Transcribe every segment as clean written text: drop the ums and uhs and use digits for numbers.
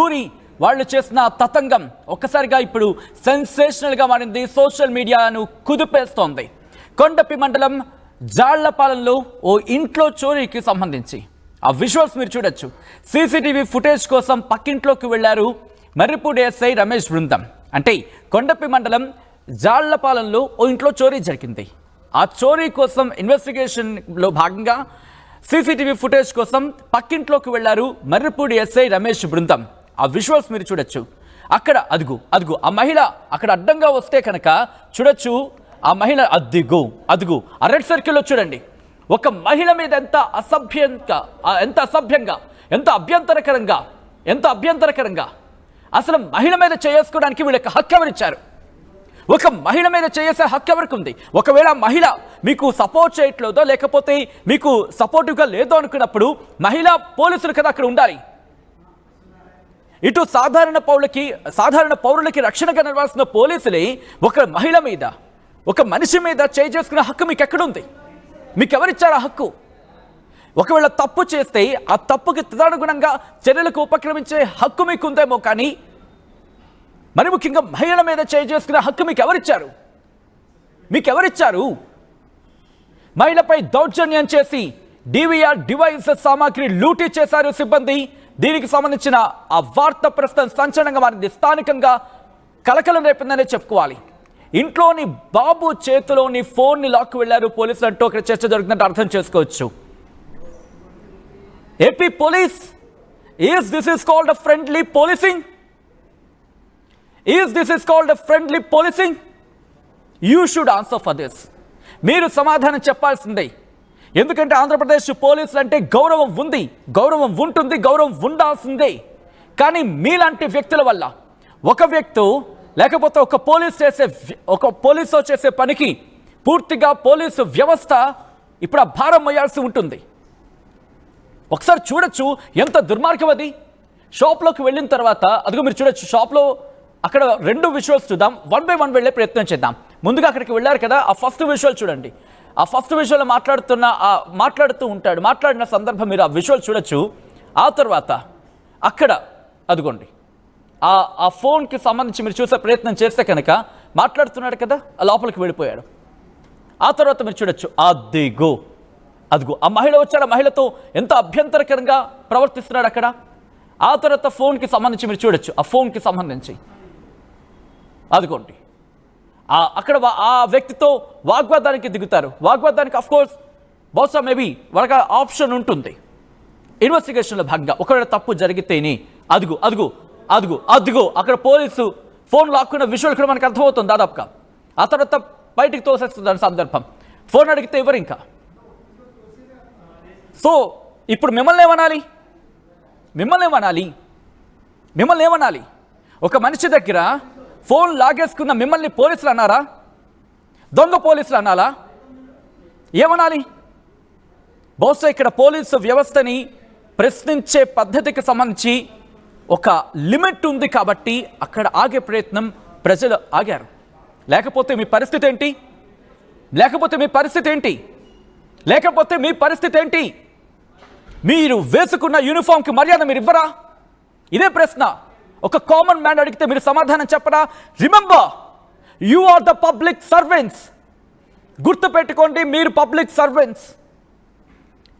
ఊరి వాళ్ళు చేసిన తతంగం ఒక్కసారిగా ఇప్పుడు సెన్సేషనల్గా మారింది. సోషల్ మీడియాను కుదిపేస్తోంది. కొండపి మండలం జాళ్లపాలెంలో ఓ ఇంట్లో చోరీకి సంబంధించి ఆ విజువల్స్ మీరు చూడొచ్చు. సీసీటీవీ ఫుటేజ్ కోసం పక్కింట్లోకి వెళ్లారు మర్రిపూడి ఎస్ఐ రమేష్ బృందం. అంటే కొండపి మండలం జాళ్లపాలెంలో ఓ ఇంట్లో చోరీ జరిగింది. ఆ చోరీ కోసం ఇన్వెస్టిగేషన్లో భాగంగా సీసీటీవీ ఫుటేజ్ కోసం పక్కింట్లోకి వెళ్లారు మర్రిపూడి ఎస్ఐ రమేష్ బృందం. ఆ విజువల్స్ మీరు చూడొచ్చు. అక్కడ అదుగు ఆ మహిళ అక్కడ అడ్డంగా వస్తే కనుక చూడొచ్చు. ఆ మహిళ అదుగు ఆ రెడ్ సర్కిల్లో చూడండి. ఒక మహిళ మీద ఎంత అసభ్యంగా ఎంత అభ్యంతరకరంగా అసలు మహిళ మీద చేసుకోవడానికి వీళ్ళకి హక్కు ఎవరిచ్చారు? ఒక మహిళ మీద చేసే హక్కు ఎవరికి ఉంది? ఒకవేళ మహిళ మీకు సపోర్ట్ చేయట్లేదో లేకపోతే మీకు సపోర్టివ్గా లేదో అనుకున్నప్పుడు మహిళా పోలీసులు కదా అక్కడ ఉండాలి. ఇటు సాధారణ పౌరులకి రక్షణగా నిలవాల్సిన పోలీసులే ఒక మహిళ మీద ఒక మనిషి మీద చేసుకునే హక్కు మీకు ఎక్కడుంది? మీకు ఎవరిచ్చారు ఆ హక్కు? ఒకవేళ తప్పు చేస్తే ఆ తప్పుకి తదనుగుణంగా చర్యలకు ఉపక్రమించే హక్కు మీకు ఉందేమో, కానీ మరి ముఖ్యంగా మహిళల మీద చేసుకునే హక్కు మీకు ఎవరిచ్చారు? మహిళపై దౌర్జన్యం చేసి డివిఆర్ డివైస్ సామాగ్రి లూటీ చేశారు సిబ్బంది. దీనికి సంబంధించిన ఆ వార్త ప్రస్తుతం సంచలనంగా మారింది. స్థానికంగా కలకలం రేపిందనే చెప్పుకోవాలి. ఇంట్లోని బాబు చేతిలోని ఫోన్ని లాక్కు వెళ్లారు పోలీసులు అంటూ అక్కడ చర్చ జరుగుతుందంటే అర్థం చేసుకోవచ్చు. AP police, is this is called a friendly policing? Is this called a friendly policing? You should answer for this. మీరు సమాధానం చెప్పాల్సిందే. ఎందుకంటే ఆంధ్రప్రదేశ్ పోలీసులు అంటే గౌరవం ఉంది, గౌరవం ఉంటుంది, గౌరవం ఉండాల్సిందే. కానీ మీలాంటి వ్యక్తుల వల్ల ఒక వ్యక్తి లేకపోతే ఒక పోలీసు చేసే పనికి పూర్తిగా పోలీసు వ్యవస్థ ఇప్పుడు ఆ భారం మోయాల్సి ఉంటుంది. ఒకసారి చూడొచ్చు ఎంత దుర్మార్గం అది. షాప్లోకి వెళ్ళిన తర్వాత అదిగో మీరు చూడొచ్చు. షాప్లో అక్కడ రెండు విజువల్స్ చూద్దాం. వన్ బై వన్ వెళ్ళే ప్రయత్నం చేద్దాం. ముందుగా అక్కడికి వెళ్ళారు కదా, ఆ ఫస్ట్ విజువల్ చూడండి. ఆ ఫస్ట్ విజువల్ మాట్లాడుతూ ఉంటాడు. మాట్లాడిన సందర్భం మీరు ఆ విజువల్ చూడొచ్చు. ఆ తర్వాత అక్కడ అదిగోండి ఆ ఫోన్కి సంబంధించి మీరు చూసే ప్రయత్నం చేస్తే కనుక మాట్లాడుతున్నాడు కదా, ఆ లోపలికి వెళ్ళిపోయాడు. ఆ తర్వాత మీరు చూడొచ్చు. అదిగో ఆ మహిళ వచ్చాడు. ఆ మహిళతో ఎంత అభ్యంతరకరంగా ప్రవర్తిస్తున్నాడు అక్కడ. ఆ తర్వాత ఫోన్కి సంబంధించి మీరు చూడొచ్చు. ఆ ఫోన్కి సంబంధించి అదిగోండి అక్కడ ఆ వ్యక్తితో వాగ్వాదానికి దిగుతారు. వాగ్వాదానికి అఫ్కోర్స్ బహుశా మేబీ వాళ్ళకి ఆప్షన్ ఉంటుంది ఇన్వెస్టిగేషన్లో భాగంగా. ఒకవేళ తప్పు జరిగితేనే అదిగో అక్కడ పోలీసు ఫోన్ లాక్కున్న విషయాలు కూడా మనకు అర్థమవుతుంది దాదాపుగా. ఆ తర్వాత బయటికి తోసేస్తుంది సందర్భం. ఫోన్ అడిగితే ఎవరు ఇంకా. సో ఇప్పుడు మిమ్మల్ని ఏమనాలి? ఒక మనిషి దగ్గర ఫోన్ లాగేసుకున్న మిమ్మల్ని పోలీసులు అన్నారా? దొంగ పోలీసులు అనాలా? ఏమనాలి? బహుశా ఇక్కడ పోలీసు వ్యవస్థని ప్రశ్నించే పద్ధతికి సంబంధించి ఒక లిమిట్ ఉంది కాబట్టి అక్కడ ఆగే ప్రయత్నం ప్రజలు ఆగారు. లేకపోతే మీ పరిస్థితి ఏంటి? మీరు వేసుకున్న యూనిఫామ్కి మర్యాద మీరు ఇవ్వరా? ఇదే ప్రశ్న. ఒక కామన్ మ్యాన్ అడిగితే మీరు సమాధానం చెప్పరా? Remember, you are the public servants. గుర్తుపెట్టుకోండి, మీరు పబ్లిక్ సర్వెంట్స్.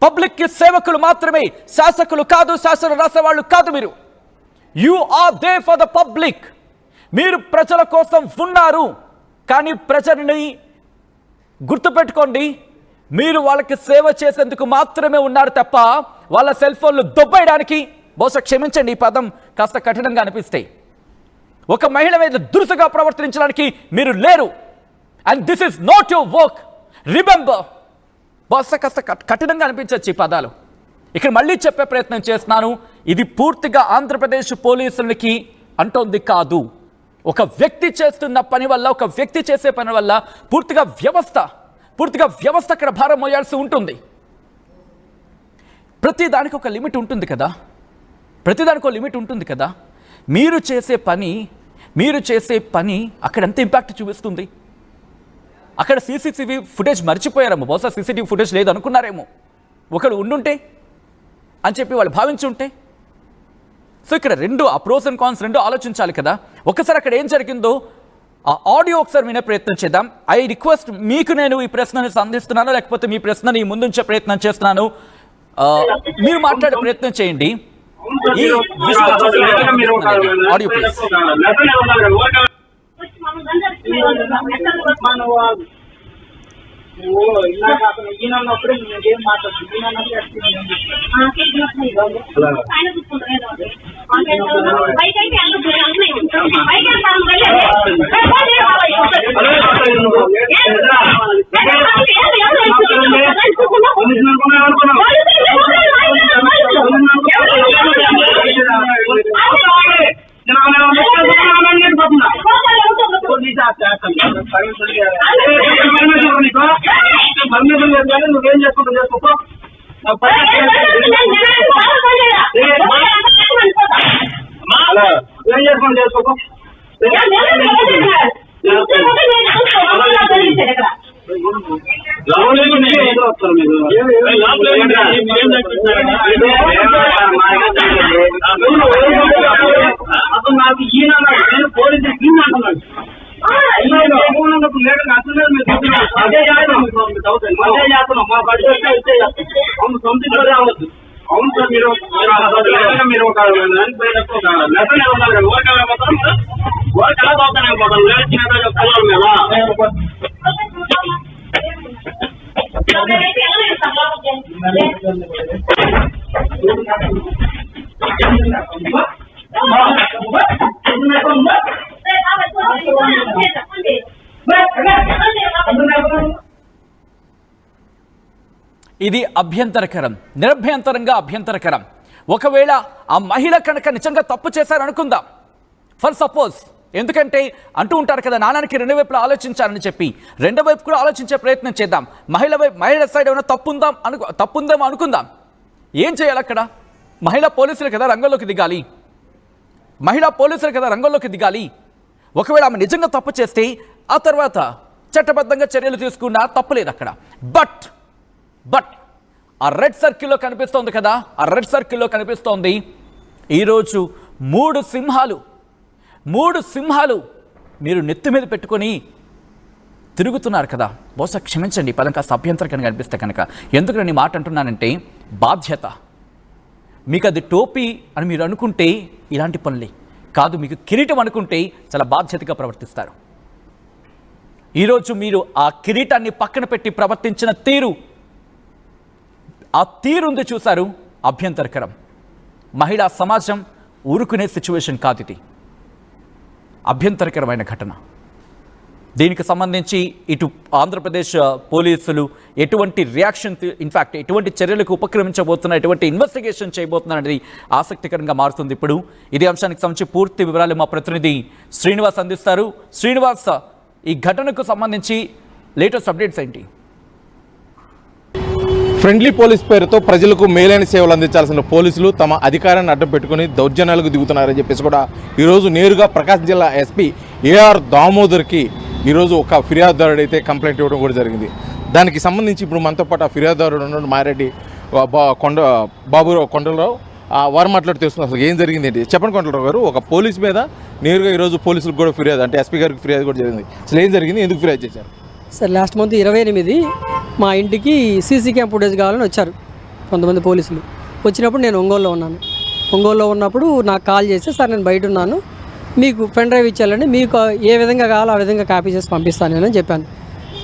పబ్లిక్కి సేవకులు మాత్రమే, శాసకులు కాదు, శాసనం రాసేవాళ్ళు కాదు. మీరు you are there for the public. మీరు ప్రజల కోసం ఉన్నారు. కానీ ప్రజల్ని గుర్తుపెట్టుకోండి, మీరు వాళ్ళకి సేవ చేసేందుకు మాత్రమే ఉన్నారు తప్ప వాళ్ళ సెల్ ఫోన్లు దొబ్బేయడానికి, బహుశా క్షమించండి ఈ పదం కాస్త కఠినంగా అనిపిస్తే, ఒక మహిళ మీద దురుసుగా ప్రవర్తించడానికి మీరు లేరు. And this is not your work. Remember. బహుశా కాస్త కఠినంగా అనిపించవచ్చు ఈ పదాలు. ఇక్కడ మళ్ళీ చెప్పే ప్రయత్నం చేస్తున్నాను. ఇది పూర్తిగా ఆంధ్రప్రదేశ్ పోలీసులకి అంటోంది కాదు. ఒక వ్యక్తి చేస్తున్న పని వల్ల, ఒక వ్యక్తి చేసే పని వల్ల పూర్తిగా వ్యవస్థ అక్కడ భారం మోయాల్సి ఉంటుంది. ప్రతిదానికి ఒక లిమిట్ ఉంటుంది కదా. మీరు చేసే పని అక్కడ ఎంత ఇంపాక్ట్ చూపిస్తుంది? అక్కడ సీసీటీవీ ఫుటేజ్ మర్చిపోయారేమో, బహుశా సీసీటీవీ ఫుటేజ్ లేదు అనుకున్నారేమో. ఒకడు ఉండుంటే అని చెప్పి వాళ్ళు భావించుంటే సో ఇక్కడ రెండు ఆ ప్రోస్ అండ్ కాన్స్ రెండు ఆలోచించాలి కదా. ఒకసారి అక్కడ ఏం జరిగిందో ఆ ఆడియో ఒకసారి వినే ప్రయత్నం చేద్దాం. ఐ రిక్వెస్ట్, మీకు నేను ఈ ప్రశ్నని సంధిస్తున్నాను, లేకపోతే మీ ప్రశ్నని ముందుంచే ప్రయత్నం చేస్తున్నాను, మీరు మాట్లాడే ప్రయత్నం చేయండి. ఈ ఆడియో ప్లీజ్. ఈయనప్పుడు ఏం మాట్లాడుతుంది నువ్వేం చేసుకుంటా చేసుకో ఏం చేసుకుంటా చేసుకో అసలు నాకు ఈయన నేను పోలీసు అంటున్నాను. అదే చేస్తున్నాం మా బడ్జెట్ అవును సొంత అవ్వద్దు. అవును సార్, మీరు ఒక లెసన్ ఇవ్వాలి. ఓరికి ఎలా పోతానే పోతాం ఇది అభ్యంతరకరం, నిరభ్యంతరంగా అభ్యంతరకరం. ఒకవేళ ఆ మహిళ కనుక నిజంగా తప్పు చేశారనుకుందాం, ఫర్ సపోజ్, ఎందుకంటే అంటూ ఉంటారు కదా నాణానికి రెండు వైపులా ఆలోచించాలని చెప్పి, రెండో వైపు కూడా ఆలోచించే ప్రయత్నం చేద్దాం. మహిళ సైడ్ ఏమైనా తప్పుందేమో అనుకుందాం. ఏం చేయాలి అక్కడ? మహిళా పోలీసులు కదా రంగంలోకి దిగాలి. ఒకవేళ ఆమె నిజంగా తప్పు చేస్తే ఆ తర్వాత చట్టబద్ధంగా చర్యలు తీసుకున్నా తప్పులేదు అక్కడ. బట్ ఆ రెడ్ సర్కిల్లో కనిపిస్తోంది కదా, ఆ రెడ్ సర్కిల్లో కనిపిస్తోంది ఈరోజు మూడు సింహాలు మీరు నెత్తి మీద పెట్టుకొని తిరుగుతున్నారు కదా. బహుశా క్షమించండి, పదం కాస్త అభ్యంతరకంగా కనిపిస్తే కనుక. ఎందుకు నేను మాట అంటున్నానంటే, బాధ్యత. మీకు అది టోపీ అని మీరు అనుకుంటే ఇలాంటి పనులే కాదు, మీకు కిరీటం అనుకుంటే చాలా బాధ్యతగా ప్రవర్తిస్తారు. ఈరోజు మీరు ఆ కిరీటాన్ని పక్కన పెట్టి ప్రవర్తించిన ఆ తీరుంది చూశారు, అభ్యంతరకరం. మహిళా సమాజం ఊరుకునే సిచ్యువేషన్ కాదు ఇది, అభ్యంతరకరమైన ఘటన. దీనికి సంబంధించి ఇటు ఆంధ్రప్రదేశ్ పోలీసులు ఎటువంటి రియాక్షన్, ఇన్ఫ్యాక్ట్ ఎటువంటి చర్యలకు ఉపక్రమించబోతున్నారు, ఎటువంటి ఇన్వెస్టిగేషన్ చేయబోతున్నారు అనేది ఆసక్తికరంగా మారుతుంది. ఇప్పుడు ఇదే అంశానికి సంబంధించి పూర్తి వివరాలు మా ప్రతినిధి శ్రీనివాస్ అందిస్తారు. శ్రీనివాస్, ఈ ఘటనకు సంబంధించి లేటెస్ట్ అప్డేట్స్ ఏంటి? ఫ్రెండ్లీ పోలీస్ పేరుతో ప్రజలకు మేలైన సేవలు అందించాల్సిన పోలీసులు తమ అధికారాన్ని అడ్డం పెట్టుకుని దౌర్జన్యాలకు దిగుతున్నారని చెప్పేసి కూడా ఈరోజు నేరుగా ప్రకాశం జిల్లా ఎస్పీ ఏఆర్ దామోదర్కి ఈరోజు ఒక ఫిర్యాదుదారుడు అయితే కంప్లైంట్ ఇవ్వడం కూడా జరిగింది. దానికి సంబంధించి ఇప్పుడు మనతో పాటు ఆ ఫిర్యాదుదారుడు ఉన్నాడు మారెడ్డి బాబురావు కొండలరావు. వారు మాట్లాడి తెలుస్తున్నారు అసలు ఏం జరిగింది ఏంటి. చెప్పండి కొండలరావు గారు, ఒక పోలీస్ మీద నేరుగా ఈరోజు పోలీసులకు కూడా ఫిర్యాదు, అంటే ఎస్పీ గారికి ఫిర్యాదు కూడా జరిగింది. అసలు ఏం జరిగింది, ఎందుకు ఫిర్యాదు చేశారు? సార్, లాస్ట్ మంత్ 28 మా ఇంటికి సీసీ క్యామ్ ఫుటేజ్ కావాలని వచ్చారు కొంతమంది పోలీసులు. వచ్చినప్పుడు నేను ఒంగోలులో ఉన్నప్పుడు నాకు కాల్ చేసి, సార్ నేను బయట ఉన్నాను, మీకు పెన్ డ్రైవ్ ఇచ్చేయాలండి, మీకు ఏ విధంగా కావాలో ఆ విధంగా కాపీ చేసి పంపిస్తాను నేను అని చెప్పాను.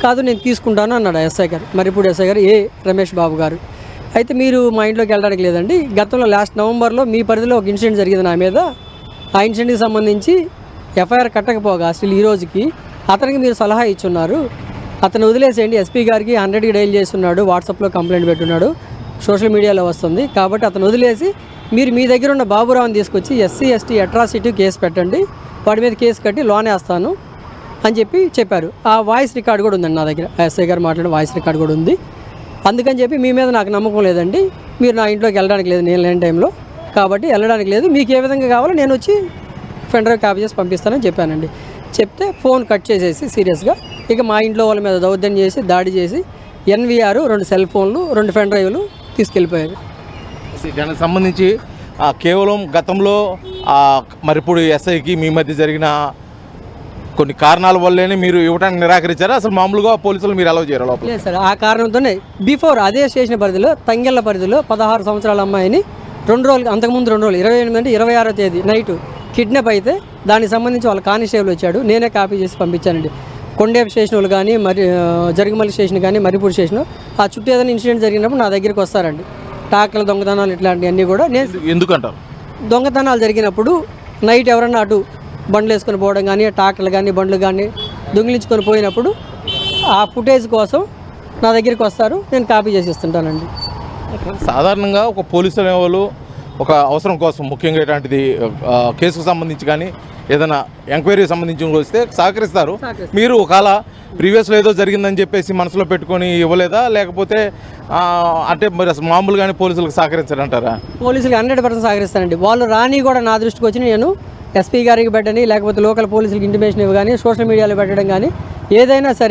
కాదు నేను తీసుకుంటాను అన్నాడు ఎస్ఐ గారు. మరి ఇప్పుడు ఎస్ఐ గారు రమేష్ బాబు గారు. అయితే మీరు మా ఇంట్లోకి వెళ్ళడానికి లేదండి, గతంలో లాస్ట్ నవంబర్లో మీ పరిధిలో ఒక ఇన్సిడెంట్ జరిగింది నా మీద, ఆ ఇన్సిడెంట్కి సంబంధించి ఎఫ్ఐఆర్ కట్టకపోగా అసలు ఈ రోజుకి అతనికి మీరు సలహా ఇచ్చున్నారు, అతను వదిలేసేయండి, ఎస్పీ గారికి 100కి డైల్ చేస్తున్నాడు, వాట్సాప్లో కంప్లైంట్ పెట్టున్నాడు, సోషల్ మీడియాలో వస్తుంది, కాబట్టి అతను వదిలేసి మీరు మీ దగ్గర ఉన్న బాబురావుని తీసుకొచ్చి SC ST అట్రాసిటీ కేసు పెట్టండి, వాడి మీద కేసు కట్టి లోన్ వేస్తాను అని చెప్పారు. ఆ వాయిస్ రికార్డ్ కూడా ఉందండి నా దగ్గర, ఎస్ఐ గారు మాట్లాడిన వాయిస్ రికార్డ్ కూడా ఉంది. అందుకని చెప్పి మీ మీద నాకు నమ్మకం లేదండి, మీరు నా ఇంట్లోకి వెళ్ళడానికి లేదు నేను లేని టైంలో, కాబట్టి వెళ్ళడానికి లేదు, మీకు ఏ విధంగా కావాలో నేను వచ్చి పెన్ డ్రైవ్ కాపీ చేసి పంపిస్తానని చెప్పానండి. చెప్తే ఫోన్ కట్ చేసేసి సీరియస్గా ఇక మా ఇంట్లో వాళ్ళ మీద దౌర్జన్యం చేసి దాడి చేసి NVR 2 సెల్ ఫోన్లు 2 పెన్ డ్రైవ్లు తీసుకెళ్ళిపోయారు. దానికి సంబంధించి కేవలం గతంలో మరి ఇప్పుడు ఎస్ఐకి మీ మధ్య జరిగిన కొన్ని కారణాల వల్లేనే మీరు ఇవ్వడానికి నిరాకరించారా? అసలు మామూలుగా పోలీసులు మీరు అలౌ చేయరు లోపల? లేదు సార్, ఆ కారణంతోనే బిఫోర్ అదే స్టేషన్ పరిధిలో తంగెళ్ళ పరిధిలో 16 సంవత్సరాల అమ్మాయిని 2 రోజులు, అంతకుముందు 2 రోజులు 28 అంటే 26వ తేదీ నైట్ కిడ్నాప్ అయితే దానికి సంబంధించి వాళ్ళ కానిస్టేబుల్ వచ్చాడు, నేనే కాపీ చేసి పంపించానండి. కొండేపు స్టేషన్ వాళ్ళు కానీ మరి జరుగుమల్లి స్టేషన్ కానీ మరిపూడి స్టేషన్ ఆ చుట్టూ ఏదైనా ఇన్సిడెంట్ జరిగినప్పుడు నా దగ్గరికి వస్తారండి. టాక్ల దొంగతనాలు ఇట్లాంటివన్నీ కూడా నేను ఎందుకంటారు? దొంగతనాలు జరిగినప్పుడు నైట్ ఎవరన్నా అటు బండ్లు వేసుకొని పోవడం కానీ ట్రాక్టర్లు కానీ బండ్లు కానీ దొంగిలించుకొని పోయినప్పుడు ఆ ఫుటేజ్ కోసం నా దగ్గరికి వస్తారు, నేను కాపీ చేసి ఇస్తుంటానండి. సాధారణంగా ఒక పోలీసు అనేవాళ్ళు ఒక అవసరం కోసం ముఖ్యంగా ఇలాంటిది కేసుకు సంబంధించి కానీ ఏదైనా ఎంక్వైరీకి సంబంధించి వస్తే సహకరిస్తారు. మీరు ఒకవేళ ప్రీవియస్లో ఏదో జరిగిందని చెప్పేసి మనసులో పెట్టుకొని ఇవ్వలేదా, లేకపోతే అంటే మరి అసలు మామూలుగానే పోలీసులకు సహకరించారంటారా? పోలీసులకు 100% సహకరిస్తానండి. వాళ్ళు రాని కూడా నా దృష్టికి వచ్చి నేను ఎస్పీ గారికి పెట్టని లేకపోతే లోకల్ పోలీసులకు ఇంటిమేషన్ ఇవ్వగాని సోషల్ మీడియాలో పెట్టడం కానీ ఏదైనా సరే